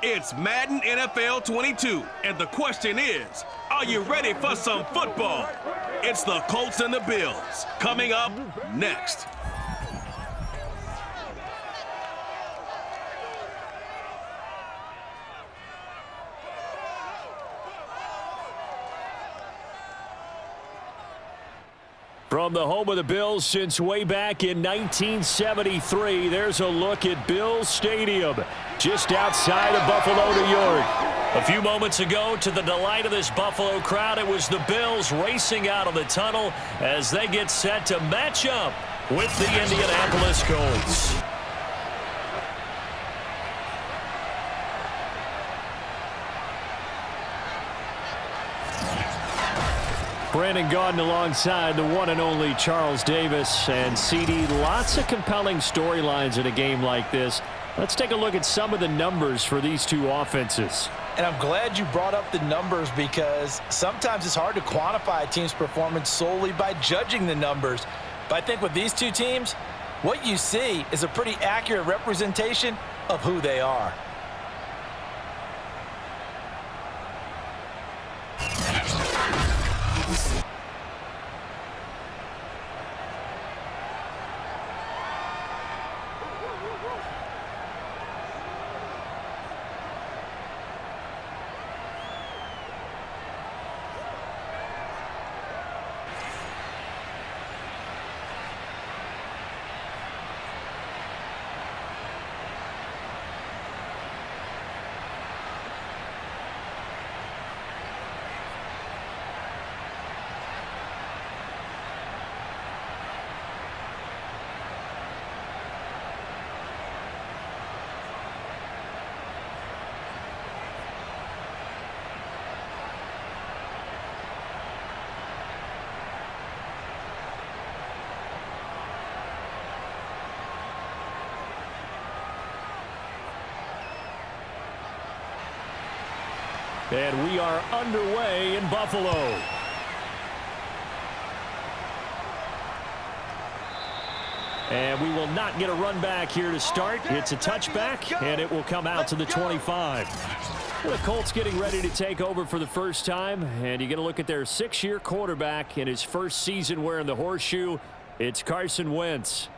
It's Madden NFL 22, and the question is, are you ready for some football? It's the Colts and the Bills, coming up next. From the home of the Bills since way back in 1973, there's a look at Bills Stadium, just outside of Buffalo, New York. A few moments ago, to the delight of this Buffalo crowd, it was the Bills racing out of the tunnel as they get set to match up with the Indianapolis Colts. Brandon Gaudin alongside the one and only Charles Davis. And CD, lots of compelling storylines in a game like this. Let's take a look at some of the numbers for these two offenses. And I'm glad you brought up the numbers because sometimes it's hard to quantify a team's performance solely by judging the numbers. But I think with these two teams, what you see is a pretty accurate representation of who they are. And we are underway in Buffalo. And we will not get a run back here to start. It's a touchback, and it will come out to the 25. The Colts getting ready to take over for the first time. And you get a look at their 6-year quarterback in his first season wearing the horseshoe. It's Carson Wentz.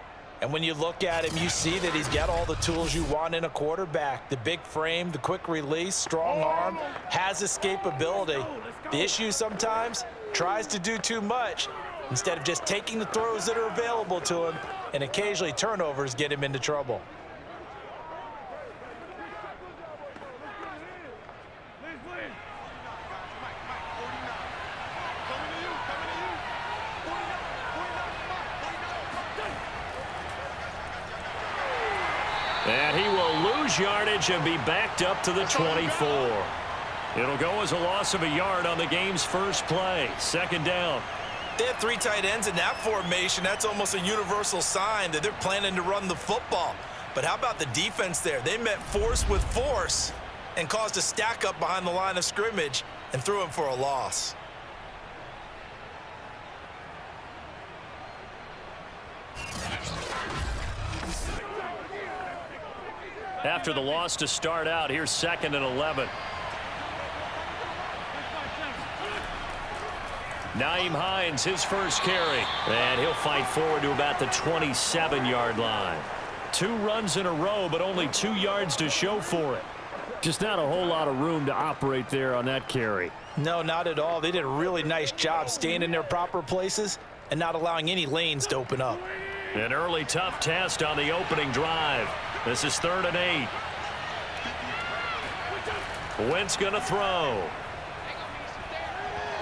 And when you look at him, you see that he's got all the tools you want in a quarterback. The big frame, the quick release, strong arm, has escapability. The issue sometimes, tries to do too much instead of just taking the throws that are available to him, and occasionally turnovers get him into trouble. And he will lose yardage and be backed up to the 24. It'll go as a loss of a yard on the game's first play. Second down. They have 3 tight ends in that formation. That's almost a universal sign that they're planning to run the football. But how about the defense there? They met force with force and caused a stack up behind the line of scrimmage and threw him for a loss. After the loss to start out, here's 2nd and 11. Nyheim Hines, his first carry. And he'll fight forward to about the 27-yard line. 2 runs in a row, but only 2 yards to show for it. Just not a whole lot of room to operate there on that carry. No, not at all. They did a really nice job staying in their proper places and not allowing any lanes to open up. An early tough test on the opening drive. This is 3rd and 8. Wentz going to throw.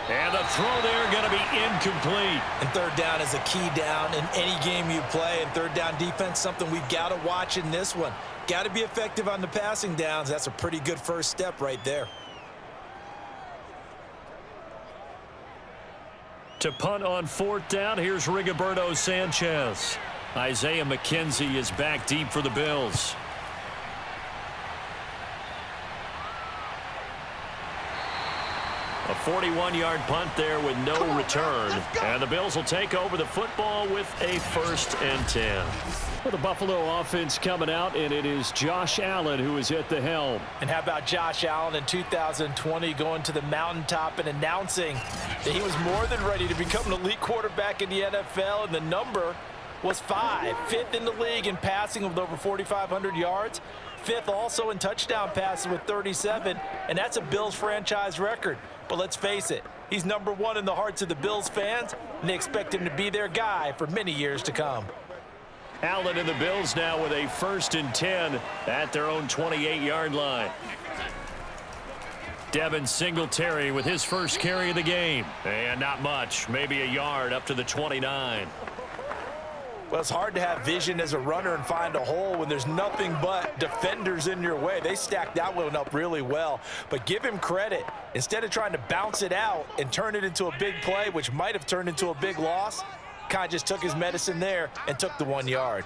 And the throw there going to be incomplete. And 3rd down is a key down in any game you play. And 3rd down defense, something we've got to watch in this one. Got to be effective on the passing downs. That's a pretty good first step right there. To punt on 4th down, here's Rigoberto Sanchez. Isaiah McKenzie is back deep for the Bills. A 41-yard punt there with no return. And the Bills will take over the football with a 1st and 10. For the Buffalo offense coming out, and it is Josh Allen who is at the helm. And how about Josh Allen in 2020 going to the mountaintop and announcing that he was more than ready to become an elite quarterback in the NFL, and the number was 5. 5th in the league in passing with over 4,500 yards. 5th also in touchdown passes with 37, and that's a Bills franchise record. But let's face it, he's number 1 in the hearts of the Bills fans, and they expect him to be their guy for many years to come. Allen and the Bills now with a 1st and 10 at their own 28-yard line. Devin Singletary with his first carry of the game. And not much, maybe a yard up to the 29. Well, it's hard to have vision as a runner and find a hole when there's nothing but defenders in your way. They stacked that one up really well. But give him credit. Instead of trying to bounce it out and turn it into a big play, which might have turned into a big loss, kind of just took his medicine there and took the 1 yard.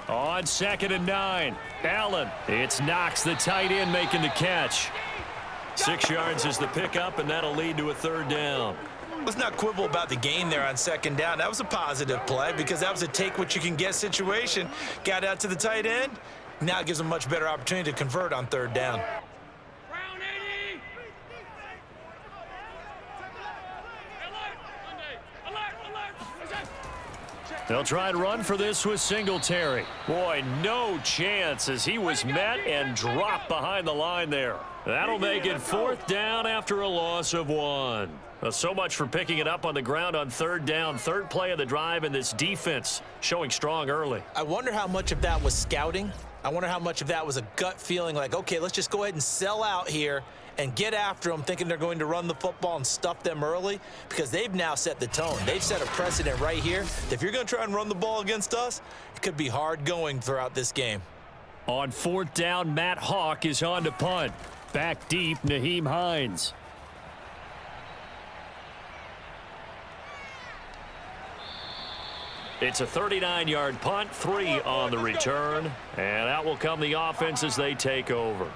On 2nd and 9, Allen. It's Knox, the tight end, making the catch. 6 yards is the pickup, and that'll lead to a 3rd down. Let's not quibble about the gain there on 2nd down. That was a positive play because that was a take-what-you-can-get situation. Got out to the tight end. Now it gives him a much better opportunity to convert on 3rd down. They'll try and run for this with Singletary. Boy, no chance as he was met and dropped behind the line there. That'll make it 4th down after a loss of 1. So much for picking it up on the ground on 3rd down. 3rd play of the drive, and this defense showing strong early. I wonder how much of that was scouting. I wonder how much of that was a gut feeling like, okay, let's just go ahead and sell out here and get after them, thinking they're going to run the football and stuff them early, because they've now set the tone. They've set a precedent right here. If you're going to try and run the ball against us, it could be hard going throughout this game. On 4th down, Matt Hawk is on to punt. Back deep, Nyheim Hines. It's a 39-yard punt, 3 on the return, and out will come the offense as they take over.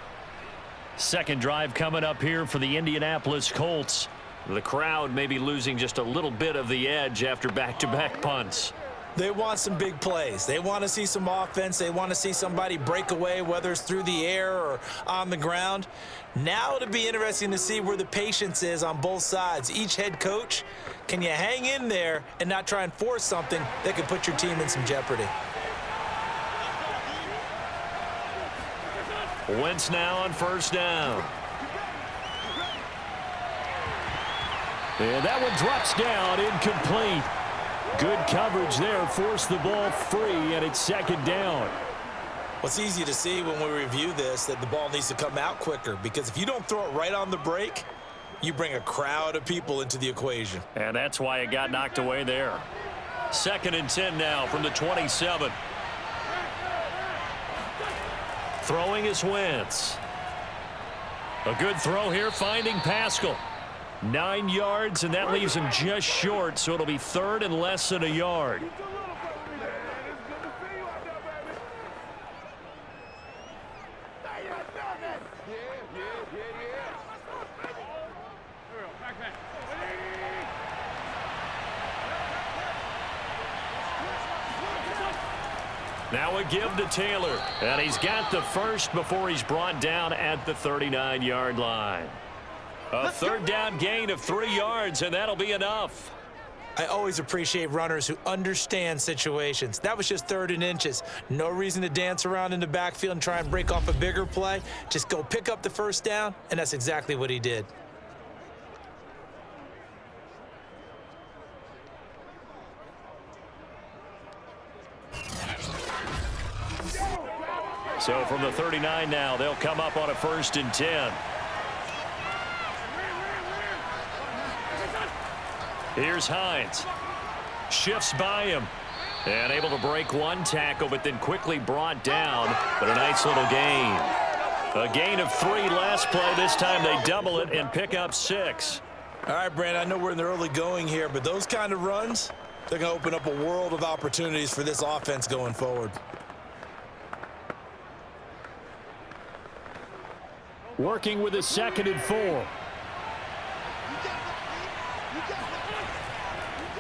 2nd drive coming up here for the Indianapolis Colts. The crowd may be losing just a little bit of the edge after back-to-back punts. They want some big plays. They want to see some offense. They want to see somebody break away, whether it's through the air or on the ground. Now it'll be interesting to see where the patience is on both sides. Each head coach, can you hang in there and not try and force something that could put your team in some jeopardy? Wentz now on 1st down. And that one drops down, incomplete. Good coverage there, forced the ball free, and it's 2nd down. Well, it's easy to see when we review this that the ball needs to come out quicker, because if you don't throw it right on the break, you bring a crowd of people into the equation. And that's why it got knocked away there. 2nd and 10 now from the 27. Throwing is Wentz. A good throw here, finding Pascal. 9 yards, and that leaves him just short, so it'll be 3rd and less than a yard. Now a give to Taylor, and he's got the first before he's brought down at the 39-yard line. A 3rd down gain of 3 yards, and that'll be enough. I always appreciate runners who understand situations. That was just 3rd and inches. No reason to dance around in the backfield and try and break off a bigger play. Just go pick up the 1st down, and that's exactly what he did. So from the 39 now, they'll come up on a 1st and 10. Here's Hines. Shifts by him. And able to break one tackle, but then quickly brought down. But a nice little gain. A gain of 3 last play. This time they double it and pick up 6. All right, Brandon, I know we're in the early going here, but those kind of runs, they're going to open up a world of opportunities for this offense going forward. Working with a 2nd and 4.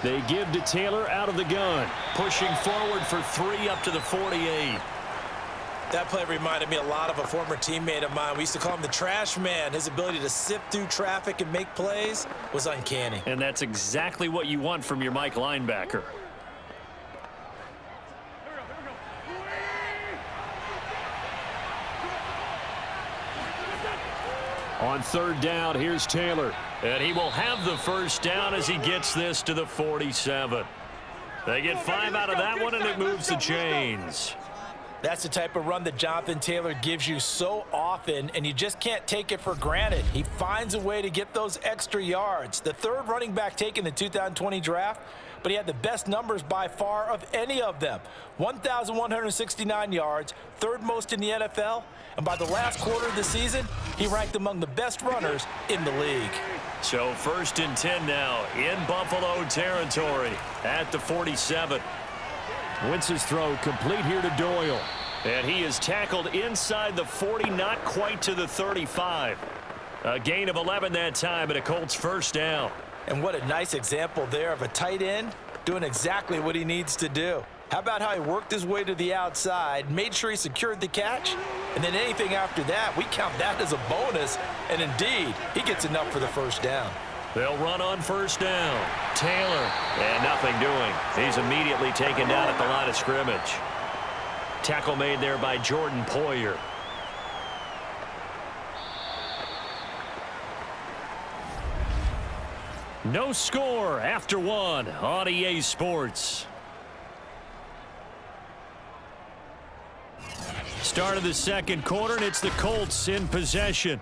They give to Taylor out of the gun. Pushing forward for 3 up to the 48. That play reminded me a lot of a former teammate of mine. We used to call him the trash man. His ability to sift through traffic and make plays was uncanny. And that's exactly what you want from your Mike linebacker. On 3rd down, here's Taylor. And he will have the first down as he gets this to the 47. They get 5 out of that one, and it moves the chains. That's the type of run that Jonathan Taylor gives you so often, and you just can't take it for granted. He finds a way to get those extra yards. The 3rd running back taken in the 2020 draft, but he had the best numbers by far of any of them. 1,169 yards, 3rd most in the NFL, and by the last quarter of the season, he ranked among the best runners in the league. So 1st and 10 now in Buffalo territory at the 47. Wentz's throw complete here to Doyle. And he is tackled inside the 40, not quite to the 35. A gain of 11 that time, and a Colts first down. And what a nice example there of a tight end doing exactly what he needs to do. How about how he worked his way to the outside, made sure he secured the catch, and then anything after that, we count that as a bonus. And indeed, he gets enough for the first down. They'll run on 1st down. Taylor, and nothing doing. He's immediately taken down at the line of scrimmage. Tackle made there by Jordan Poyer. No score after 1 on EA Sports. Start of the 2nd quarter, and it's the Colts in possession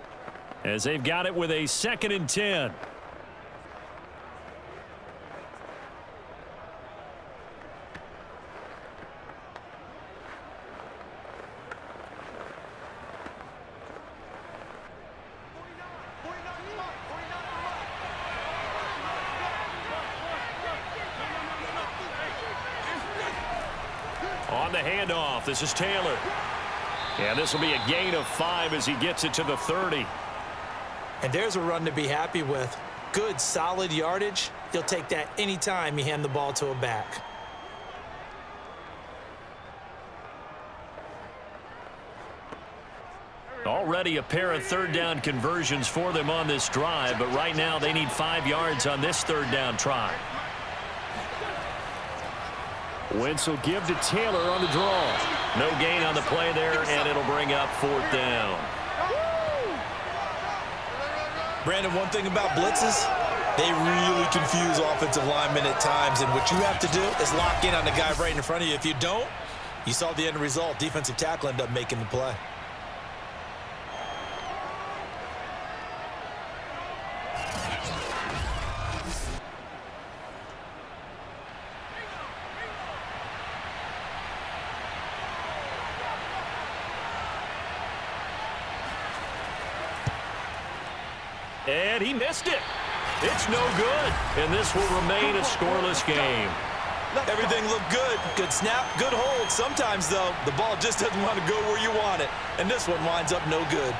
as they've got it with a 2nd and 10. On the handoff, this is Taylor. And this will be a gain of 5 as he gets it to the 30. And there's a run to be happy with. Good, solid yardage. You'll take that anytime you hand the ball to a back. Already a pair of 3rd down conversions for them on this drive, but right now they need 5 yards on this 3rd down try. Wentz will give to Taylor on the draw. No gain on the play there, and it'll bring up 4th down. Brandon, one thing about blitzes, they really confuse offensive linemen at times, and what you have to do is lock in on the guy right in front of you. If you don't, you saw the end result. Defensive tackle ended up making the play. And he missed it. It's no good. And this will remain a scoreless game. Everything looked good. Good snap, good hold. Sometimes, though, the ball just doesn't want to go where you want it. And this one winds up no good.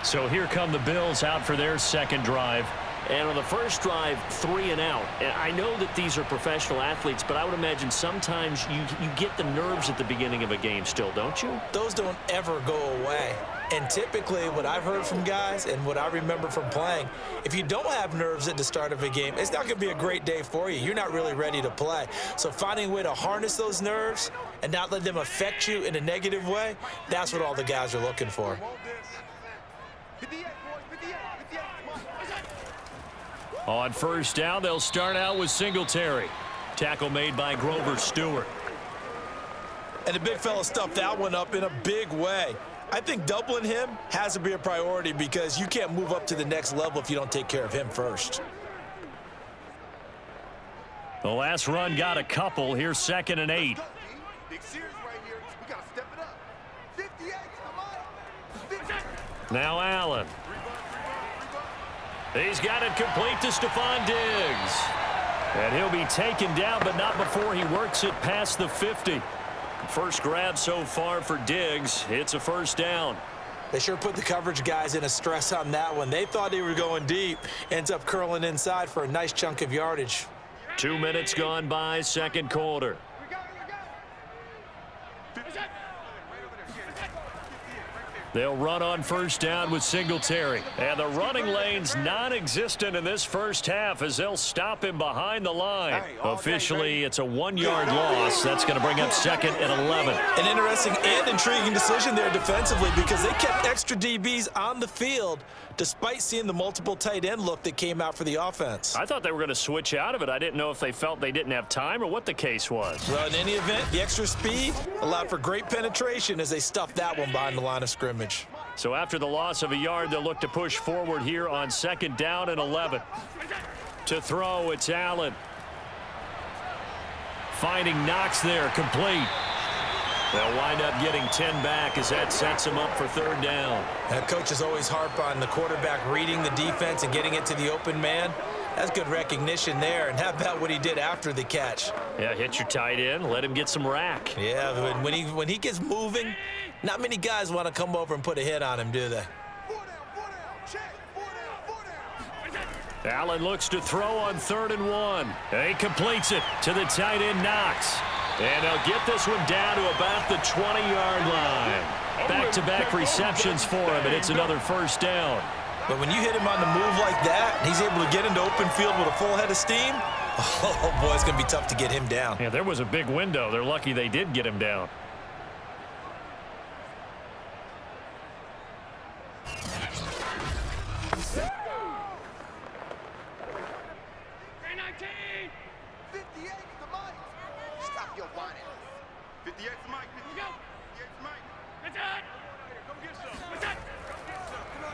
So here come the Bills out for their 2nd drive. And on the first drive, 3 and out. And I know that these are professional athletes, but I would imagine sometimes you get the nerves at the beginning of a game still, don't you? Those don't ever go away. And typically what I've heard from guys and what I remember from playing, if you don't have nerves at the start of a game, it's not going to be a great day for you. You're not really ready to play. So finding a way to harness those nerves and not let them affect you in a negative way, that's what all the guys are looking for. On 1st down, they'll start out with Singletary. Tackle made by Grover Stewart. And the big fella stuffed that one up in a big way. I think doubling him has to be a priority because you can't move up to the next level if you don't take care of him first. The last run got a couple. Here's 2nd and 8. Now Allen. He's got it complete to Stephon Diggs. And he'll be taken down, but not before he works it past the 50. First grab so far for Diggs. It's a first down. They sure put the coverage guys in a stress on that one. They thought they were going deep. Ends up curling inside for a nice chunk of yardage. 2 minutes gone by, second quarter. They'll run on first down with Singletary. And the running lane's non-existent in this first half as they'll stop him behind the line. Officially, it's a 1-yard loss. That's going to bring up second and 11. An interesting and intriguing decision there defensively because they kept extra DBs on the field despite seeing the multiple tight end look that came out for the offense. I thought they were going to switch out of it. I didn't know if they felt they didn't have time or what the case was. Well, in any event, the extra speed allowed for great penetration as they stuffed that one behind the line of scrimmage. So after the loss of a yard, they'll look to push forward here on second down and 11. To throw, it's Allen. Finding Knox there, complete. They'll wind up getting 10 back as that sets them up for third down. That coach is always harp on the quarterback reading the defense and getting it to the open man. That's good recognition there. And how about what he did after the catch? Yeah, hit your tight end, let him get some rack. Yeah, when he gets moving, not many guys want to come over and put a hit on him, do they? Allen looks to throw on 3rd and 1. He completes it to the tight end, Knox. And they'll get this one down to about the 20-yard line. Back-to-back receptions for him, and it's another first down. But when you hit him on the move like that, and he's able to get into open field with a full head of steam, oh, boy, it's going to be tough to get him down. Yeah, there was a big window. They're lucky they did get him down.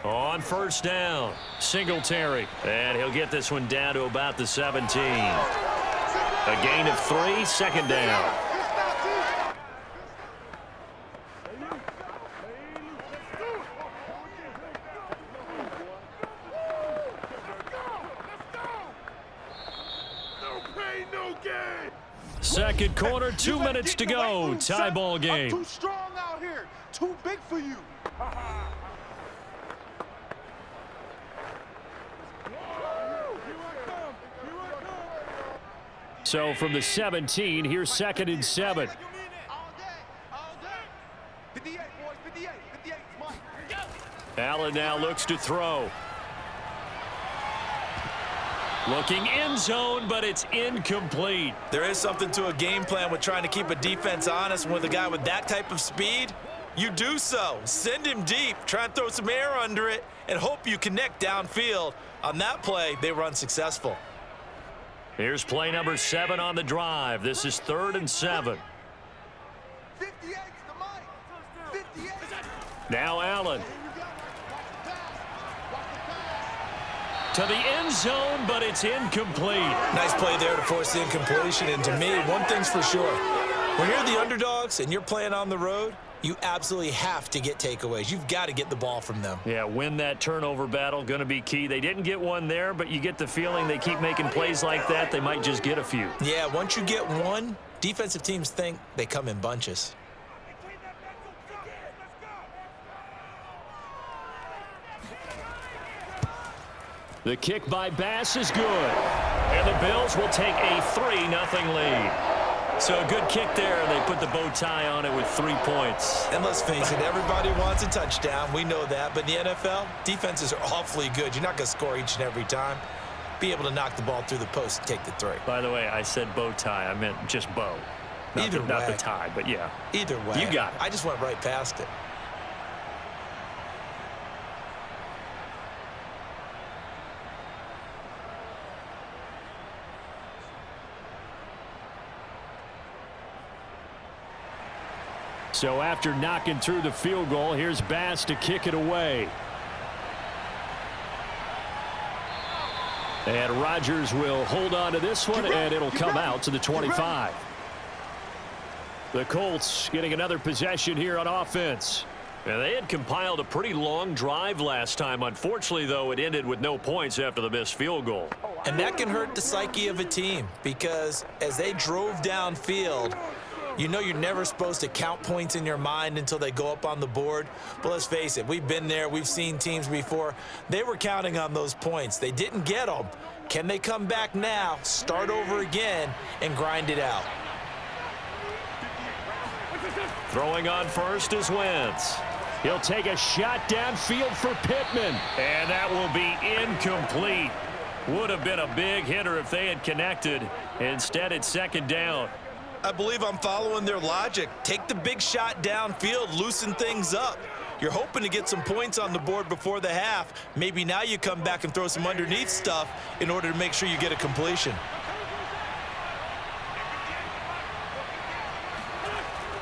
On first down, Singletary. And he'll get this one down to about the 17. A gain of 3, second down. Second quarter, 2 minutes to go. Tie ball game. I'm too strong out here. Too big for you. So from the 17, here's 2nd and 7. Allen now looks to throw. Looking end zone, but it's incomplete. There is something to a game plan with trying to keep a defense honest. With a guy with that type of speed, you do so. Send him deep, try and throw some air under it, and hope you connect downfield. On that play, they were unsuccessful. Here's play number 7 on the drive. This is 3rd and 7. Now Allen. To the end zone, but it's incomplete. Nice play there to force the incompletion. And to me, one thing's for sure. When you're the underdogs and you're playing on the road, you absolutely have to get takeaways. You've got to get the ball from them. Yeah, win that turnover battle, going to be key. They didn't get one there, but you get the feeling they keep making plays like that, they might just get a few. Yeah, once you get one, defensive teams think they come in bunches. The kick by Bass is good. And the Bills will take a 3-0 lead. So a good kick there. They put the bow tie on it with 3 points. And let's face it, everybody wants a touchdown. We know that. But in the NFL, defenses are awfully good. You're not going to score each and every time. Be able to knock the ball through the post and take the 3. By the way, I said bow tie. I meant just bow. Not the tie, but yeah. Either way. You got it. I just went right past it. So after knocking through the field goal, here's Bass to kick it away. And Rodgers will hold on to this one, and it'll come out to the 25. The Colts getting another possession here on offense. And they had compiled a pretty long drive last time. Unfortunately, though, it ended with no points after the missed field goal. And that can hurt the psyche of a team because as they drove downfield, You know you're never supposed to count points in your mind until they go up on the board. But let's face it, we've been there. We've seen teams before. They were counting on those points. They didn't get them. Can they come back now, start over again, and grind it out? Throwing on first is Wentz. He'll take a shot downfield for Pittman. And that will be incomplete. Would have been a big hitter if they had connected. Instead, it's second down. I believe I'm following their logic. Take the big shot downfield, loosen things up. You're hoping to get some points on the board before the half. Maybe now you come back and throw some underneath stuff in order to make sure you get a completion.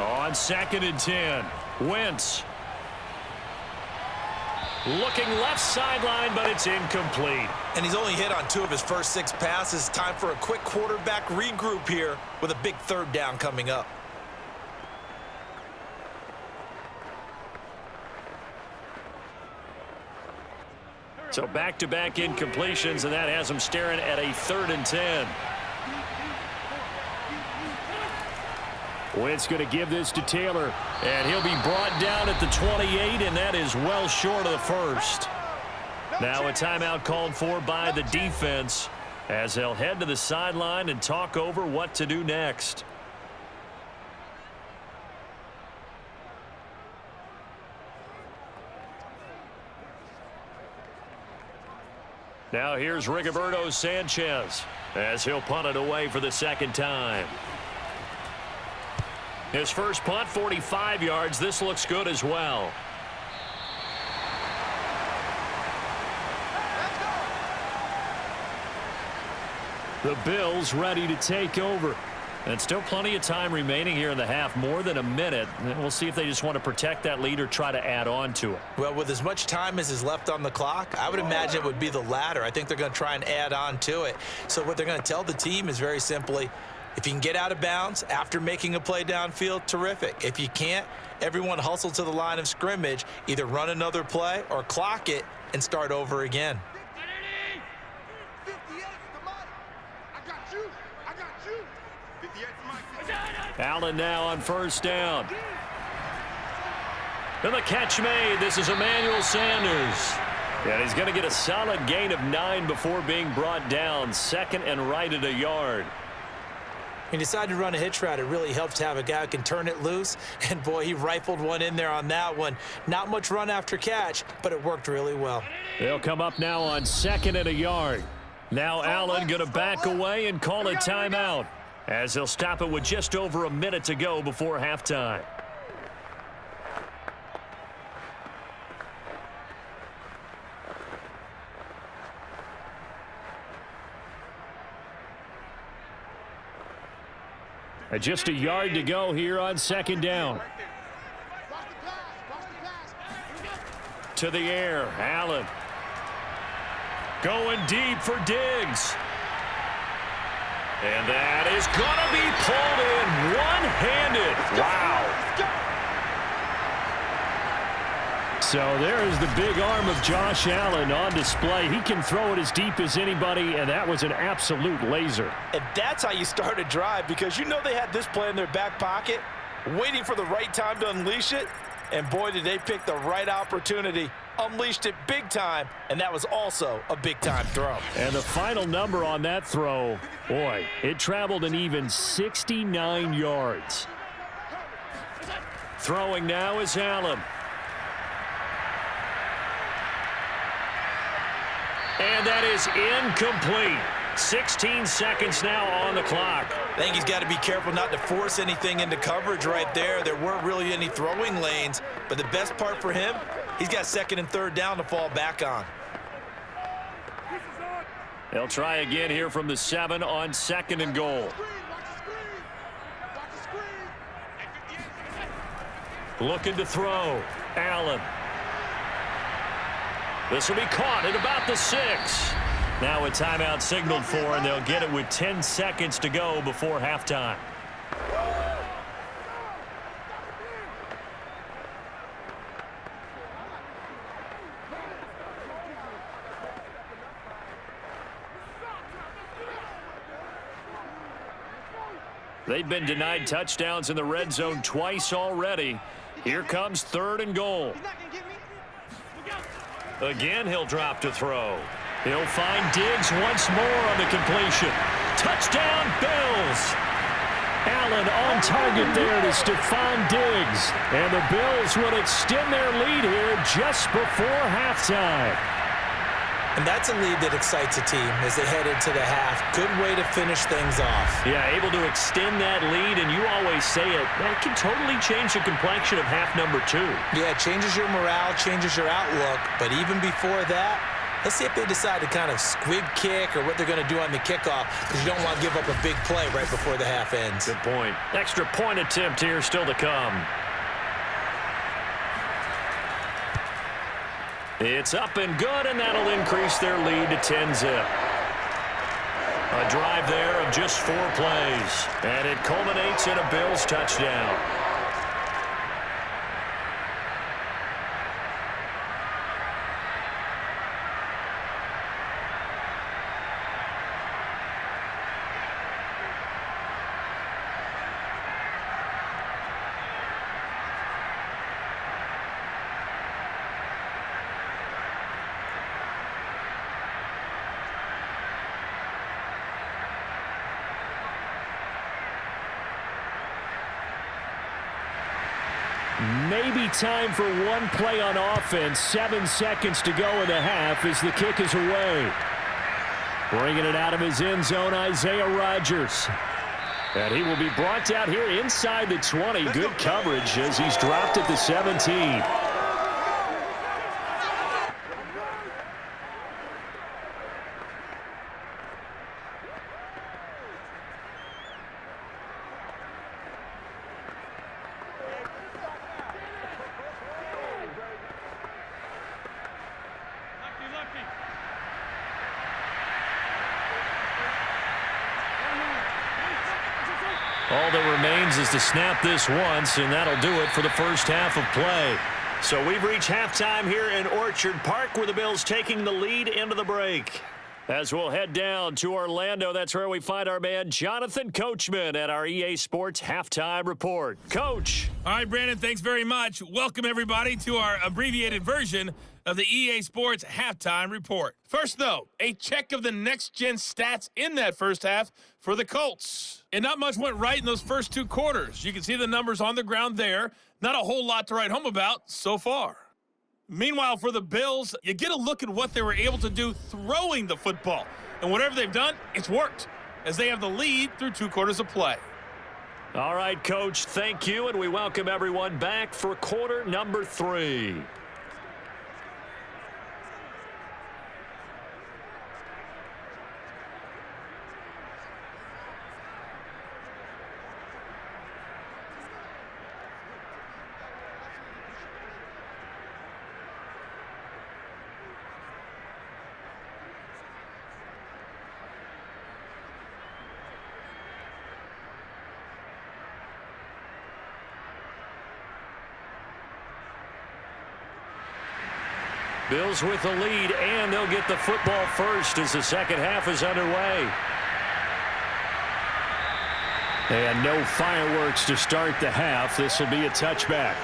On 2nd and 10, Wentz. Looking left sideline, but it's incomplete. And he's only hit on 2 of his first 6 passes. Time for a quick quarterback regroup here with a big 3rd down coming up. So back-to-back incompletions, and that has him staring at a 3rd and 10. Wentz going to give this to Taylor, and he'll be brought down at the 28, and that is well short of the first. Now a timeout called for by the defense as they'll head to the sideline and talk over what to do next. Now here's Rigoberto Sanchez as he'll punt it away for the 2nd time. His first punt, 45 yards. This looks good as well. The Bills ready to take over. And still plenty of time remaining here in the half, more than a minute. And we'll see if they just want to protect that lead or try to add on to it. Well, with as much time as is left on the clock, I would imagine it would be the latter. I think they're going to try and add on to it. So what they're going to tell the team is very simply, if you can get out of bounds after making a play downfield, terrific. If you can't, everyone hustle to the line of scrimmage, either run another play or clock it and start over again. Allen now on 1st down. And the catch made. This is Emmanuel Sanders. And he's going to get a solid gain of 9 before being brought down. 2nd and right at a yard. He decided to run a hitch route. It really helps to have a guy who can turn it loose. And, boy, he rifled one in there on that one. Not much run after catch, but it worked really well. They'll come up now on 2nd and a yard. Now Allen going to back away and call a timeout as he'll stop it with just over a minute to go before halftime. Just a yard to go here on 2nd down. To the air, Allen. Going deep for Diggs. And that is going to be pulled in one-handed. Wow. So there is the big arm of Josh Allen on display. He can throw it as deep as anybody, and that was an absolute laser. And that's how you start a drive, because you know they had this play in their back pocket, waiting for the right time to unleash it. And boy, did they pick the right opportunity. Unleashed it big time, and that was also a big-time throw. And the final number on that throw, boy, it traveled an even 69 yards. Throwing now is Allen. And that is incomplete. 16 seconds now on the clock. I think he's got to be careful not to force anything into coverage right there. There weren't really any throwing lanes, but the best part for him, he's got 2nd and 3rd down to fall back on. They'll try again here from the 7 on 2nd and goal. Looking to throw. Allen. This will be caught at about the 6. Now a timeout signaled for, and they'll get it with 10 seconds to go before halftime. They've been denied touchdowns in the red zone twice already. Here comes 3rd and goal. Again, he'll drop to throw. He'll find Diggs once more on the completion. Touchdown, Bills! Allen on target there to Stephon Diggs. And the Bills will extend their lead here just before halftime. And that's a lead that excites a team as they head into the half. Good way to finish things off. Yeah, able to extend that lead, and you always say it, that can totally change the complexion of half number 2. Yeah, it changes your morale, changes your outlook. But even before that, let's see if they decide to kind of squib kick or what they're going to do on the kickoff, because you don't want to give up a big play right before the half ends. Good point. Extra point attempt here still to come. It's up and good, and that'll increase their lead to 10-zip. A drive there of just 4 plays, and it culminates in a Bills touchdown. Maybe time for one play on offense. 7 seconds to go in the half as the kick is away. Bringing it out of his end zone, Isaiah Rodgers. And he will be brought down here inside the 20. Good coverage as he's dropped at the 17. All that remains is to snap this once, and that'll do it for the first half of play. So we've reached halftime here in Orchard Park, where the Bills taking the lead into the break. As we'll head down to Orlando, that's where we find our man Jonathan Coachman at our EA Sports Halftime Report. Coach. All right, Brandon, thanks very much. Welcome, everybody, to our abbreviated version of the EA Sports Halftime Report. First, though, a check of the next-gen stats in that first half for the Colts. And not much went right in those first 2 quarters. You can see the numbers on the ground there. Not a whole lot to write home about so far. Meanwhile, for the Bills, you get a look at what they were able to do throwing the football. And whatever they've done, it's worked, as they have the lead through 2 quarters of play. All right, Coach, thank you, and we welcome everyone back for quarter number 3. Bills with the lead, and they'll get the football first as the second half is underway. And no fireworks to start the half. This will be a touchback.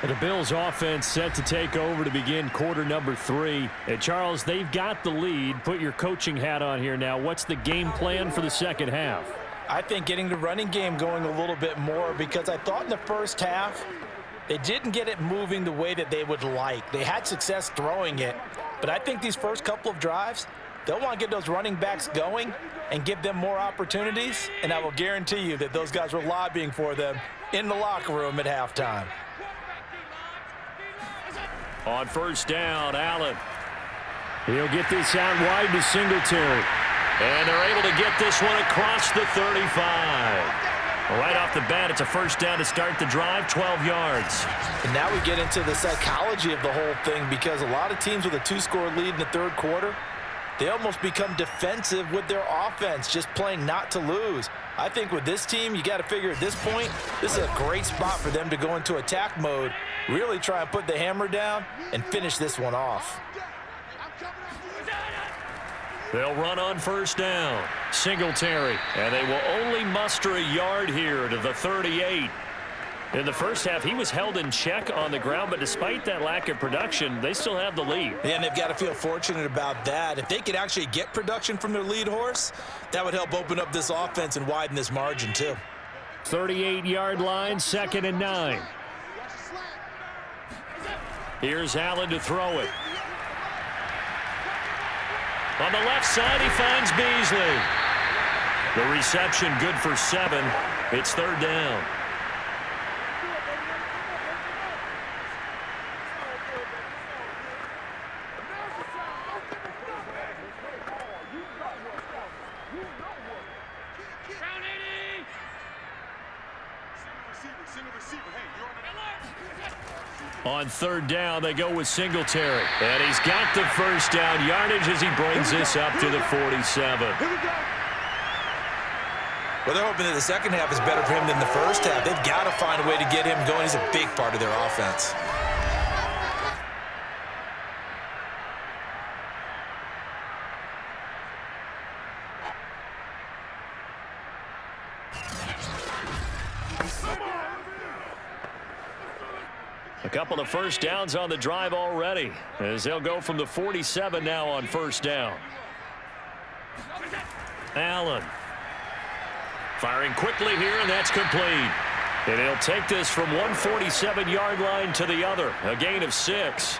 The Bills offense set to take over to begin quarter number 3. And Charles, they've got the lead. Put your coaching hat on here now. What's the game plan for the second half? I think getting the running game going a little bit more, because I thought in the first half they didn't get it moving the way that they would like. They had success throwing it, but I think these first couple of drives, they'll want to get those running backs going and give them more opportunities, and I will guarantee you that those guys were lobbying for them in the locker room at halftime. On first down, Allen. He'll get this out wide to Singletary. And they're able to get this one across the 35. Right off the bat, it's a first down to start the drive, 12 yards. And now we get into the psychology of the whole thing, because a lot of teams with a 2-score lead in the third quarter, they almost become defensive with their offense, just playing not to lose. I think with this team, you got to figure at this point, this is a great spot for them to go into attack mode, really try and put the hammer down and finish this one off. They'll run on first down. Singletary. And they will only muster a yard here to the 38. In the first half, he was held in check on the ground, but despite that lack of production, they still have the lead. And they've got to feel fortunate about that. If they could actually get production from their lead horse, that would help open up this offense and widen this margin too. 38-yard line, 2nd and 9. Here's Allen to throw it. On the left side, he finds Beasley. The reception good for 7. It's 3rd down. On 3rd down, they go with Singletary. And he's got the first down yardage as he brings this up to the 47. Well, they're hoping that the second half is better for him than the first half. They've got to find a way to get him going. He's a big part of their offense. A couple of first downs on the drive already, as they'll go from the 47 now on first down. Allen firing quickly here, and that's complete. And he'll take this from one 47-yard line to the other, a gain of 6.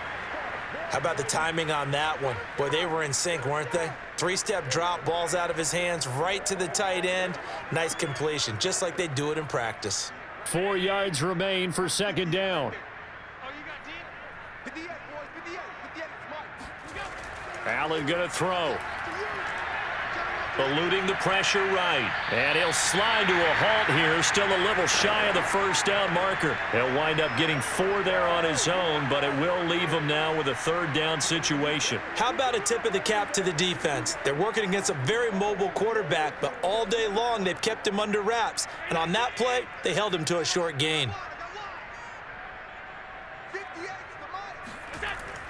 How about the timing on that one? Boy, they were in sync, weren't they? 3-step drop, balls out of his hands, right to the tight end. Nice completion, just like they do it in practice. 4 yards remain for 2nd down. Allen going to throw. Eluding the pressure right. And he'll slide to a halt here. Still a little shy of the first down marker. He'll wind up getting 4 there on his own, but it will leave him now with a 3rd down situation. How about a tip of the cap to the defense? They're working against a very mobile quarterback, but all day long they've kept him under wraps. And on that play, they held him to a short gain.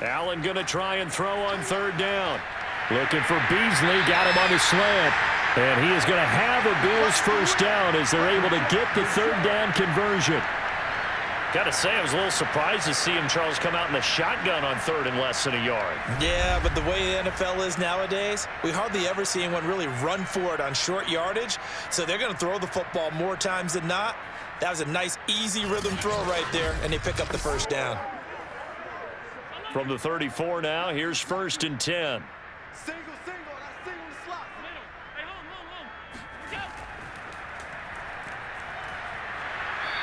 Allen going to try and throw on 3rd down. Looking for Beasley, got him on the slant. And he is going to have a Bills first down as they're able to get the 3rd down conversion. Got to say, I was a little surprised to see him, Charles, come out in the shotgun on 3rd and less than a yard. Yeah, but the way the NFL is nowadays, we hardly ever see anyone really run for it on short yardage. So they're going to throw the football more times than not. That was a nice, easy rhythm throw right there, and they pick up the first down. From the 34 now, here's 1st and 10.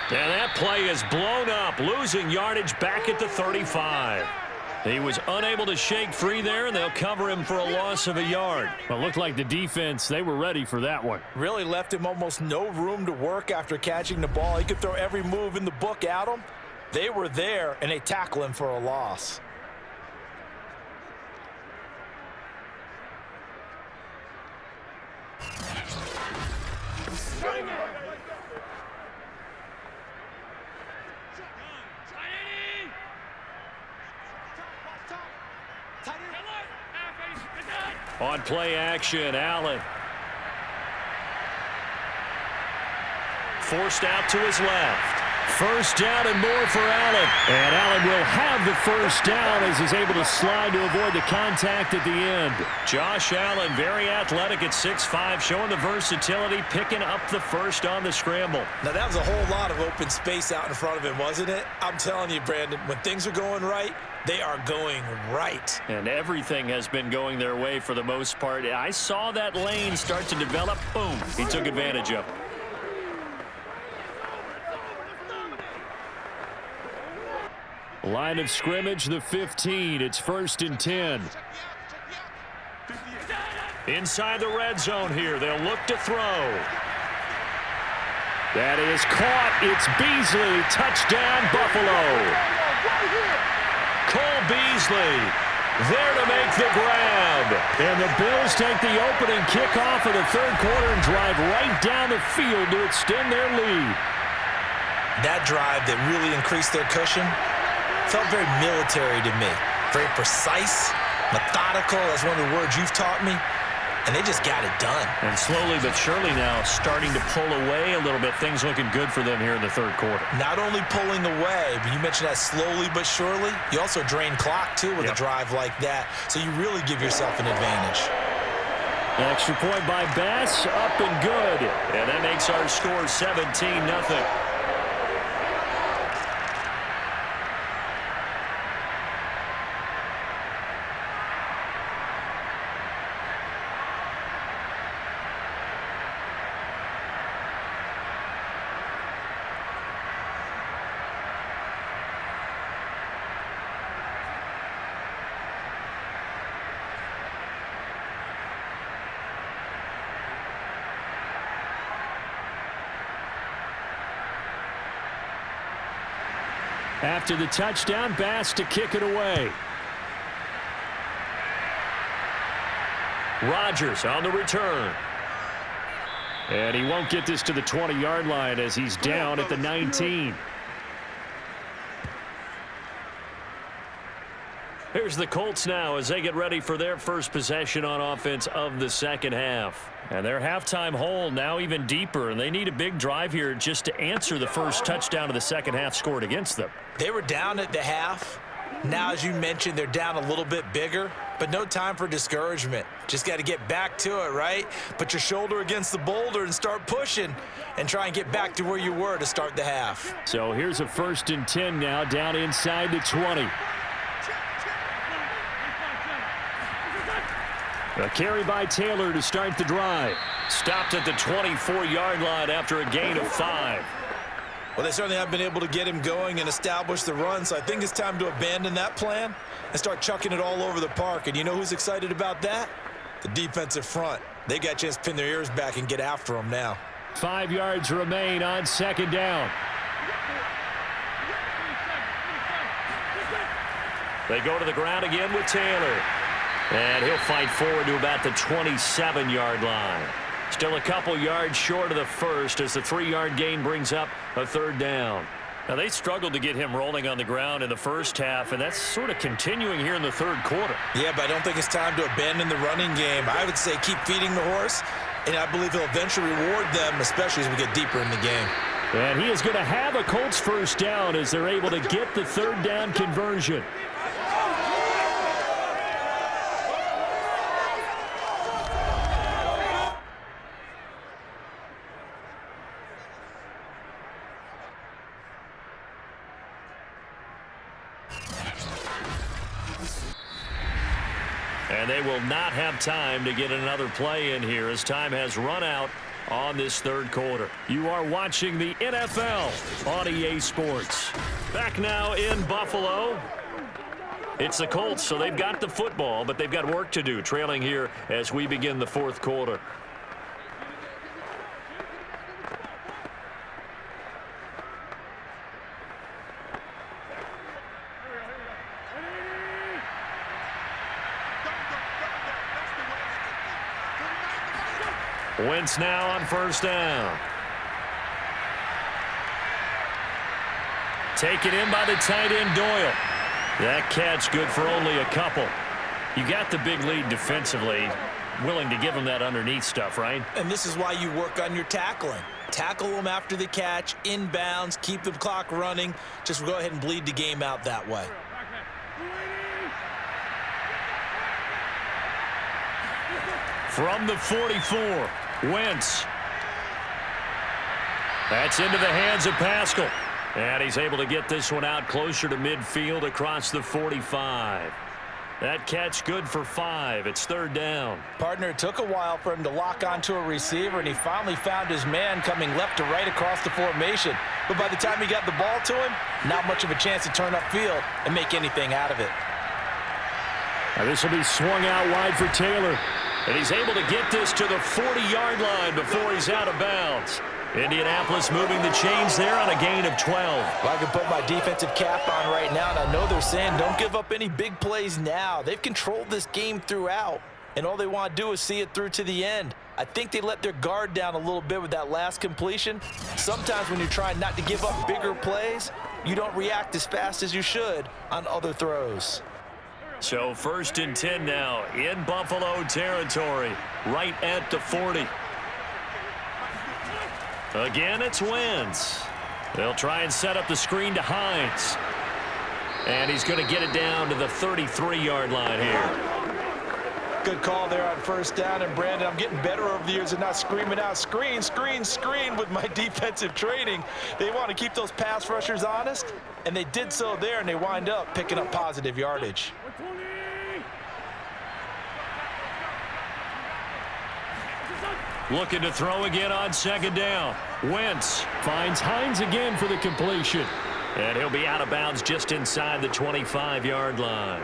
And that play is blown up, losing yardage back at the 35. He was unable to shake free there, and they'll cover him for a loss of a yard. Well, it looked like the defense, they were ready for that one. Really left him almost no room to work after catching the ball. He could throw every move in the book at him. They were there, and they tackle him for a loss. On play action, Allen. Forced out to his left. First down and more for Allen. And Allen will have the first down as he's able to slide to avoid the contact at the end. Josh Allen, very athletic at 6'5", showing the versatility, picking up the first on the scramble. Now, that was a whole lot of open space out in front of him, wasn't it? I'm telling you, Brandon, when things are going right, they are going right. And everything has been going their way for the most part. I saw that lane start to develop. Boom. He took advantage of it. Line of scrimmage, the 15. It's 1st and 10. Inside the red zone here. They'll look to throw. That is caught. It's Beasley. Touchdown, Buffalo. Cole Beasley there to make the grab. And the Bills take the opening kickoff of the 3rd quarter and drive right down the field to extend their lead. That drive that really increased their cushion felt very military to me. Very precise, methodical, that's one of the words you've taught me. and they just got it done. And slowly but surely now starting to pull away a little bit. Things looking good for them here in the third quarter. Not only pulling away, but you mentioned that slowly but surely. You also drain clock, too, with a drive like that. So you really give yourself an advantage. An extra point by Bass, up and good. And that makes our score 17-0. After the touchdown, Bass to kick it away. Rodgers on the return. And he won't get this to the 20-yard line as he's down at the 19. Here's the Colts now as they get ready for their first possession on offense of the second half. And their halftime hole now even deeper, and they need a big drive here just to answer the first touchdown of the second half scored against them. They were down at the half. Now, as you mentioned, they're down a little bit bigger, but no time for discouragement. Just got to get back to it, right? Put your shoulder against the boulder and start pushing and try and get back to where you were to start the half. So here's a 1st and 10 now down inside the 20. A carry by Taylor to start the drive. Stopped at the 24-yard line after a gain of 5. Well, they certainly have been able to get him going and establish the run, so I think it's time to abandon that plan and start chucking it all over the park. And you know who's excited about that? The defensive front. They got a chance to pin their ears back and get after him now. 5 yards remain on 2nd down. They go to the ground again with Taylor. And he'll fight forward to about the 27-yard line. Still a couple yards short of the first as the 3-yard gain brings up a 3rd down. Now, they struggled to get him rolling on the ground in the first half, and that's sort of continuing here in the third quarter. Yeah, but I don't think it's time to abandon the running game. I would say keep feeding the horse, and I believe he'll eventually reward them, especially as we get deeper in the game. And he is going to have a Colts first down as they're able to get the 3rd down conversion. And they will not have time to get another play in here as time has run out on this third quarter. You are watching the NFL on EA Sports. Back now in Buffalo. It's the Colts, so they've got the football, but they've got work to do, trailing here as we begin the fourth quarter. Wentz now on 1st down. Taken in by the tight end Doyle. That catch good for only a couple. You got the big lead defensively. Willing to give him that underneath stuff, right? And this is why you work on your tackling. Tackle them after the catch, inbounds, keep the clock running. Just go ahead and bleed the game out that way. From the 44, Wentz. That's into the hands of Pascal. And he's able to get this one out closer to midfield across the 45. That catch good for 5. It's 3rd down. Partner, it took a while for him to lock onto a receiver, and he finally found his man coming left to right across the formation. But by the time he got the ball to him, not much of a chance to turn upfield and make anything out of it. Now this will be swung out wide for Taylor. And he's able to get this to the 40-yard line before he's out of bounds. Indianapolis moving the chains there on a gain of 12. Well, I can put my defensive cap on right now, and I know they're saying don't give up any big plays now. They've controlled this game throughout, and all they want to do is see it through to the end. I think they let their guard down a little bit with that last completion. Sometimes when you're trying not to give up bigger plays, you don't react as fast as you should on other throws. So 1st and 10 now in Buffalo territory, right at the 40. Again, it's Wentz. They'll try and set up the screen to Hines. And he's going to get it down to the 33-yard line here. Good call there on 1st down. And, Brandon, I'm getting better over the years and not screaming out, screen, screen, screen with my defensive training. They want to keep those pass rushers honest, and they did so there, and they wind up picking up positive yardage. Looking to throw again on 2nd down. Wentz finds Hines again for the completion. And he'll be out of bounds just inside the 25-yard line.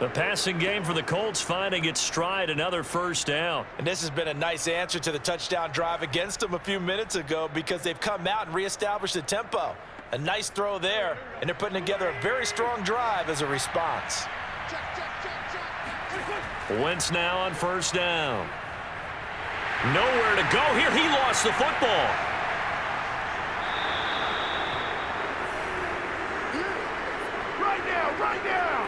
The passing game for the Colts finding its stride, another 1st down. And this has been a nice answer to the touchdown drive against them a few minutes ago because they've come out and reestablished the tempo. A nice throw there, and they're putting together a very strong drive as a response. Wentz now on 1st down. Nowhere to go here. He lost the football. Right now.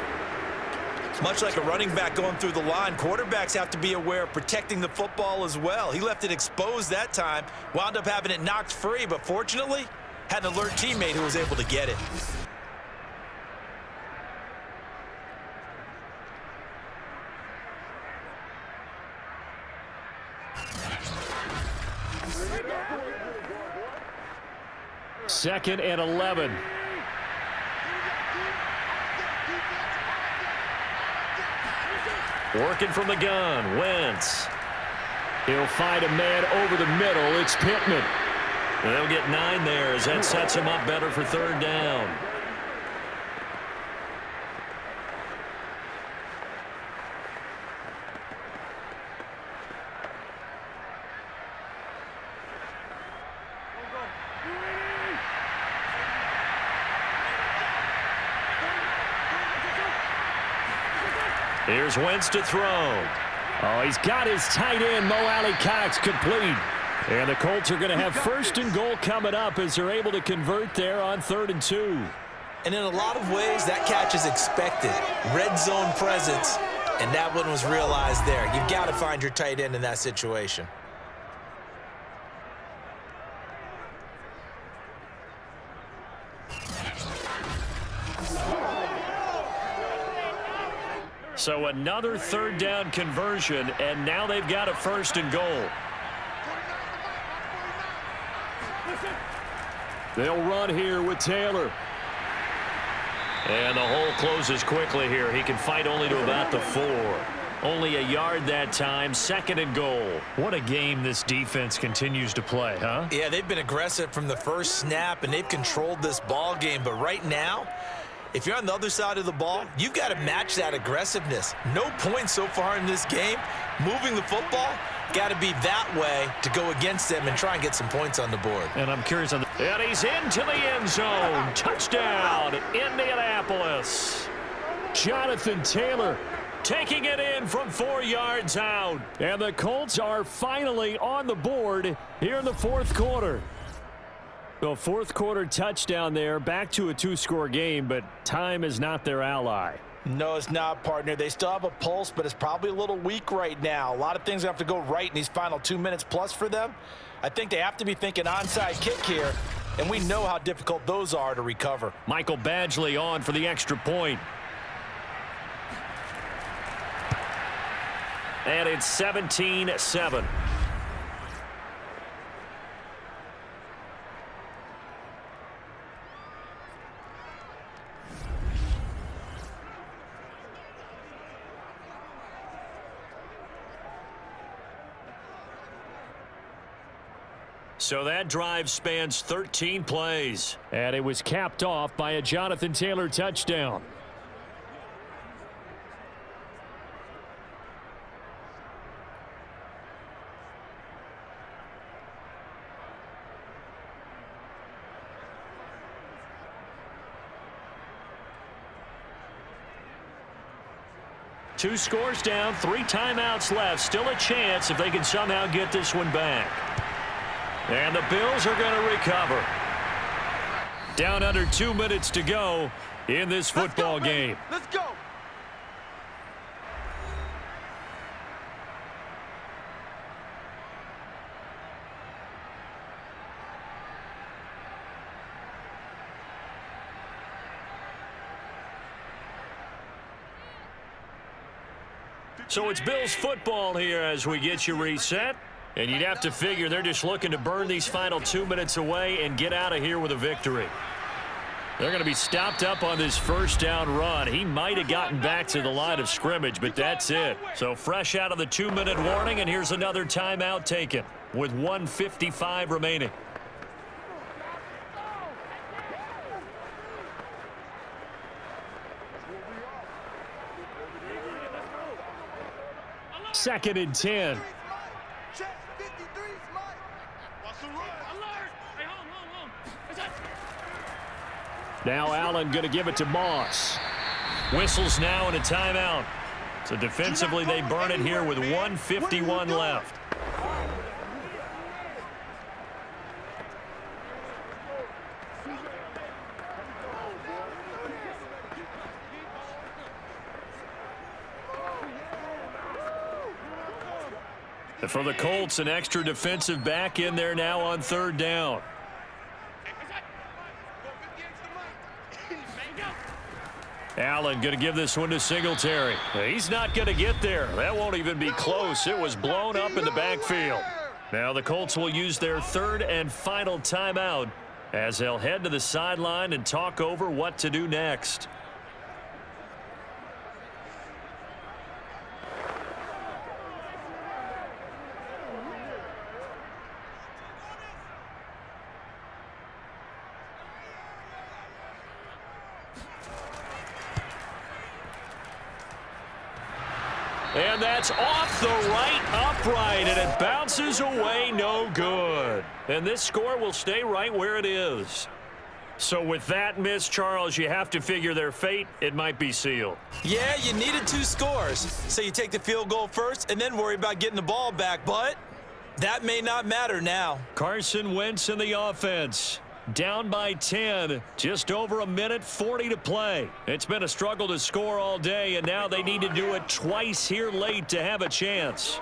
Much like a running back going through the line, quarterbacks have to be aware of protecting the football as well. He left it exposed that time, wound up having it knocked free, but fortunately, had an alert teammate who was able to get it. Second and 11. Working from the gun, Wentz. He'll find a man over the middle. It's Pittman. They'll get 9 there as that sets him up better for 3rd down. Here's Wentz to throw. Oh, he's got his tight end, Mo Alley-Cox, complete. And the Colts are going to have 1st and goal coming up as they're able to convert there on 3rd and 2. And in a lot of ways, that catch is expected. Red zone presence, and that one was realized there. You've got to find your tight end in that situation. So another 3rd down conversion, and now they've got a 1st and goal. They'll run here with Taylor. And the hole closes quickly here. He can fight only to about the 4. Only a yard that time, 2nd and goal. What a game this defense continues to play, huh? Yeah, they've been aggressive from the first snap, and they've controlled this ball game. But right now, if you're on the other side of the ball, you've got to match that aggressiveness. No points so far in this game. Moving the football, got to be that way to go against them and try and get some points on the board. And I'm curious on the... And he's into the end zone. Touchdown, Indianapolis. Jonathan Taylor taking it in from 4 yards out. And the Colts are finally on the board here in the 4th quarter. The 4th quarter touchdown there, back to a 2-score game, but time is not their ally. No, it's not, partner. They still have a pulse, but it's probably a little weak right now. A lot of things have to go right in these final 2 minutes plus for them. I think they have to be thinking onside kick here, and we know how difficult those are to recover. Michael Badgley on for the extra point. And it's 17-7. So that drive spans 13 plays. And it was capped off by a Jonathan Taylor touchdown. Two scores down, 3 timeouts left. Still a chance if they can somehow get this one back. And the Bills are going to recover. Down under 2 minutes to go in this football game. Let's go. So it's Bills football here as we get you reset. And you'd have to figure they're just looking to burn these final 2 minutes away and get out of here with a victory. They're going to be stopped up on this first down run. He might have gotten back to the line of scrimmage, but that's it. So fresh out of the 2-minute warning, and here's another timeout taken with 1:55 remaining. Second and 10. Now Allen going to give it to Moss. Whistles now and a timeout. So defensively they burn it here with 1:51 left. And for the Colts, an extra defensive back in there now on third down. Allen going to give this one to Singletary. He's not going to get there. That won't even be close. It was blown up in the backfield. Now the Colts will use their third and final timeout as they'll head to the sideline and talk over what to do next. And that's off the right upright, and it bounces away, no good. And this score will stay right where it is. So with that miss, Charles, you have to figure their fate. It might be sealed. Yeah, you needed 2 scores. So you take the field goal first and then worry about getting the ball back, but that may not matter now. Carson Wentz in the offense. Down by 10, just over a minute 40 to play. It's been a struggle to score all day, and now they need to do it twice here late to have a chance.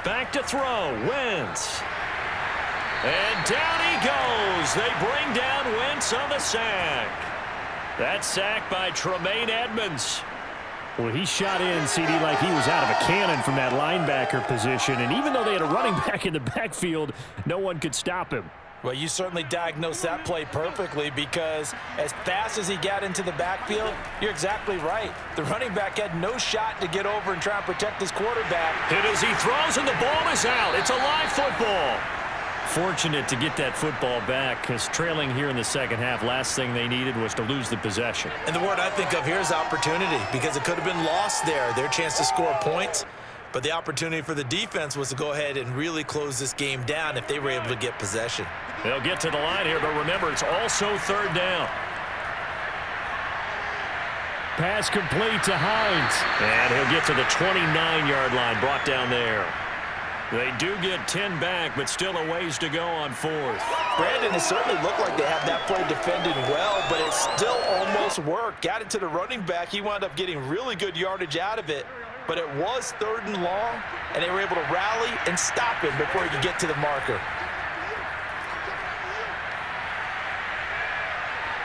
Back to throw, Wentz. And down he goes. They bring down Wentz on the sack. That sack by Tremaine Edmonds. Well, he shot in, CD, like he was out of a cannon from that linebacker position. And even though they had a running back in the backfield, no one could stop him. Well, you certainly diagnosed that play perfectly because as fast as he got into the backfield, you're exactly right. The running back had no shot to get over and try and protect his quarterback. Hit as he throws, and the ball is out. It's a live football. Fortunate to get that football back because trailing here in the second half, last thing they needed was to lose the possession. And the word I think of here is opportunity because it could have been lost there. Their chance to score points. But the opportunity for the defense was to go ahead and really close this game down if they were able to get possession. They'll get to the line here, but remember, it's also third down. Pass complete to Hines. And he'll get to the 29-yard line, brought down there. They do get 10 back, but still a ways to go on fourth. Brandon, it certainly looked like they had that play defended well, but it still almost worked. Got it to the running back. He wound up getting really good yardage out of it. But it was third and long, and they were able to rally and stop him before he could get to the marker.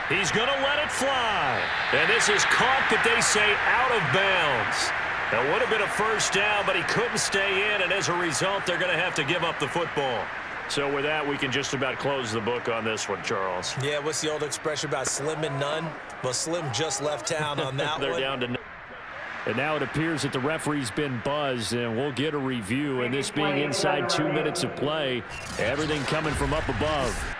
He's going to let it fly. And this is caught, but they say out of bounds. That would have been a first down, but he couldn't stay in, and as a result, they're going to have to give up the football. So with that, we can just about close the book on this one, Charles. Yeah, what's the old expression about slim and none? Well, Slim just left town on that They're one. down to none. And now it appears that the referee's been buzzed, and we'll get a review. And this being inside 2 minutes of play, everything coming from up above.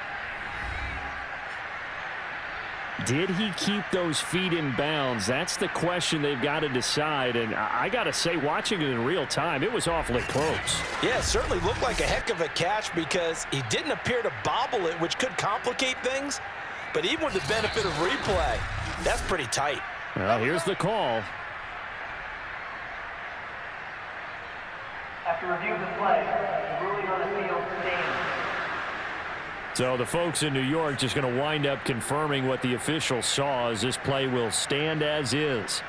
Did he keep those feet in bounds? That's the question they've got to decide. And I got to say, watching it in real time, it was awfully close. Yeah, it certainly looked like a heck of a catch because he didn't appear to bobble it, which could complicate things. But even with the benefit of replay, that's pretty tight. Well, here's the call. After reviewing the play, the ruling on the field stands. So the folks in New York just going to wind up confirming what the official saw, as this play will stand as is.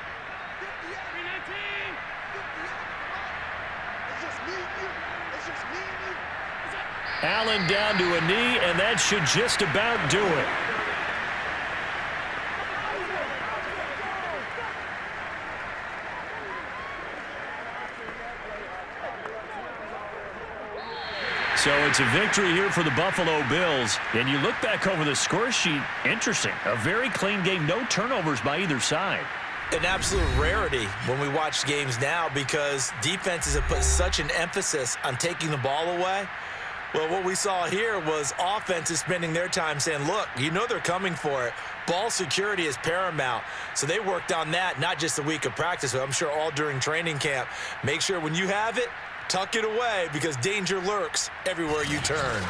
Allen down to a knee, and that should just about do it. So it's a victory here for the Buffalo Bills. And you look back over the score sheet, interesting. A very clean game, no turnovers by either side. An absolute rarity when we watch games now because defenses have put such an emphasis on taking the ball away. Well, what we saw here was offenses spending their time saying, look, you know they're coming for it. Ball security is paramount. So they worked on that, not just a week of practice, but I'm sure all during training camp. Make sure when you have it, tuck it away because danger lurks everywhere you turn.